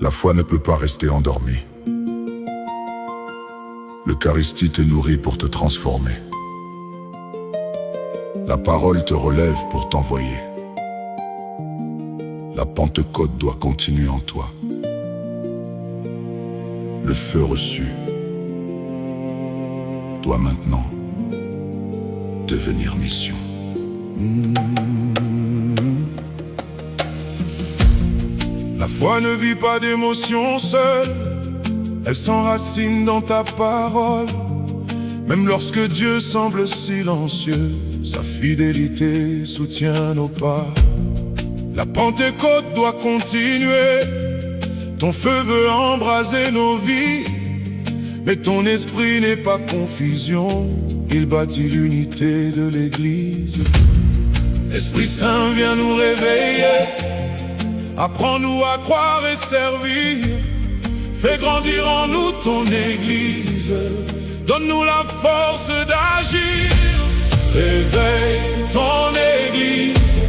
La foi ne peut pas rester endormie. L'Eucharistie te nourrit pour te transformer. La parole te relève pour t'envoyer. La Pentecôte doit continuer en toi. Le feu reçu doit maintenant devenir mission. La foi ne vit pas d'émotions seule, elle s'enracine dans ta parole. Même lorsque Dieu semble silencieux, sa fidélité soutient nos pas. La Pentecôte doit continuer, ton feu veut embraser nos vies. Mais ton esprit n'est pas confusion, il bâtit l'unité de l'Église. L'Esprit Saint vient nous réveiller, apprends-nous à croire et servir. Fais grandir en nous ton Église, donne-nous la force d'agir. Réveille ton Église,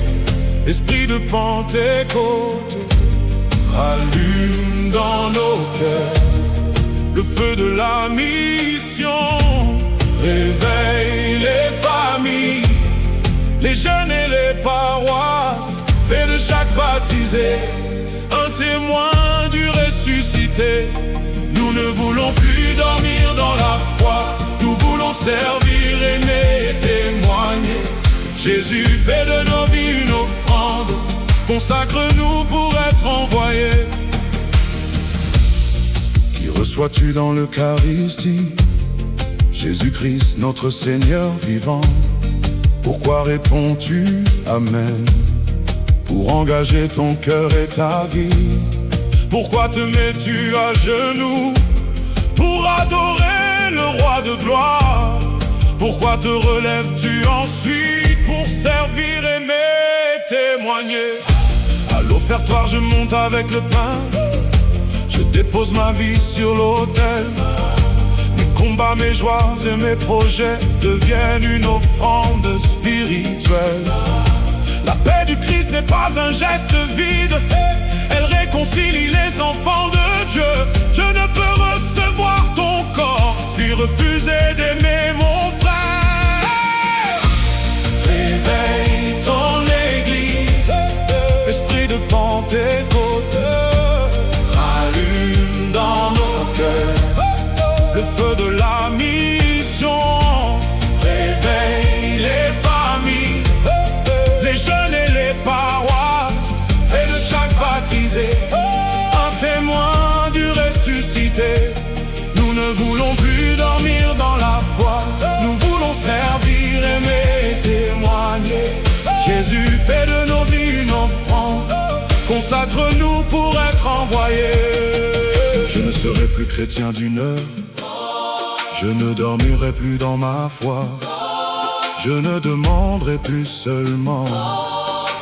Esprit de Pentecôte, allume dans nos cœurs le feu de la mission. Réveille les familles, les jeunes et les paroisses. Fais de chaque baptisé un témoin du ressuscité. Nous ne voulons plus dormir dans la foi, nous voulons servir, aimer et témoigner. Jésus fait de nos vies une offrande, consacre-nous pour être envoyés. Qui reçois-tu dans l'Eucharistie? Jésus-Christ, notre Seigneur vivant. Pourquoi réponds-tu Amen pour engager ton cœur et ta vie? Pourquoi te mets-tu à genoux pour adorer le roi de gloire? Pourquoi te relèves-tu ensuite pour servir, aimer, témoigner? À l'offertoire je monte avec le pain, je dépose ma vie sur l'autel. Mes combats, mes joies et mes projets deviennent une offrande spirituelle. La paix du Christ n'est pas un geste vide, elle réconcilie les enfants de Dieu. Je ne peux recevoir ton corps, puis refuser d'aimer mon frère. Réveille ton Église, Esprit de Pentecôte, allume dans nos cœurs le feu de la mission. Réveille les familles, les jeunes et les paroisses. Fais de chaque baptisé un témoin du ressuscité. Nous ne voulons plus dormir dans la foi, nous voulons servir, aimer et témoigner. Jésus fait de nos vies une offrande, consacre-nous pour être envoyés. Je ne serai plus chrétien d'une heure, je ne dormirai plus dans ma foi. Je ne demanderai plus seulement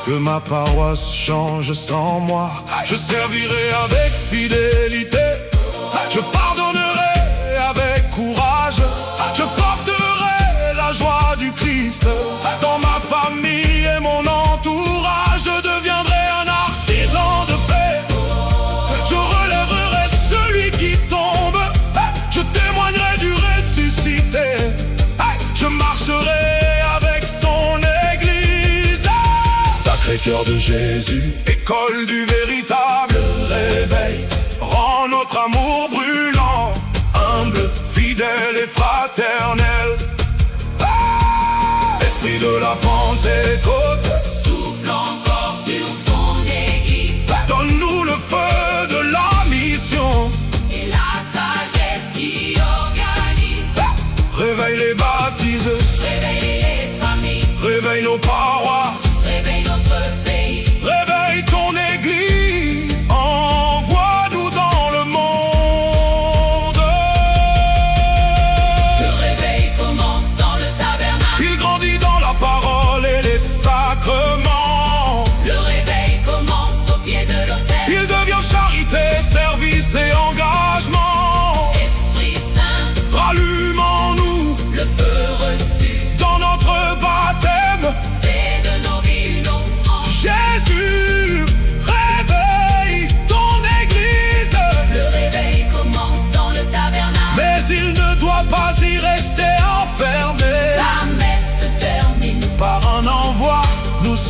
que ma paroisse change sans moi. Je servirai avec fidélité, je pardonnerai avec courage. Je porterai la joie du Christ dans ma famille et mon entourage. Je deviendrai un artisan de paix, je relèverai celui qui tombe. Je témoignerai du ressuscité, je marcherai avec son Église. Sacré-Cœur de Jésus, école du véritable réveil, rend notre amour brûlant, humble, fidèle et fraternel. Esprit de la Pentecôte, souffle encore sur ton Église, donne-nous le feu de la mission et la sagesse qui organise. Réveille les baptisés, Réveille les familles, réveille nos paroisses, réveille notre pays. réveille ton Église, envoie-nous dans le monde. Le réveil commence dans le tabernacle, Il grandit dans la parole et les sacrements.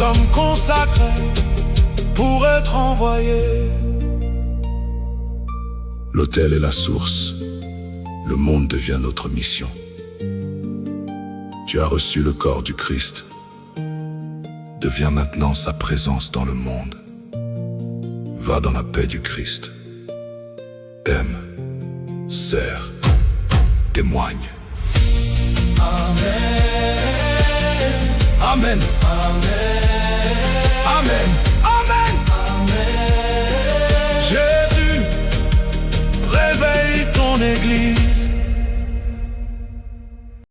sommes consacrés pour être envoyés. L'autel est la source. Le monde devient notre mission. Tu as reçu le corps du Christ. Deviens maintenant sa présence dans le monde. Va dans la paix du Christ. Aime, sers, témoigne. Amen. Amen.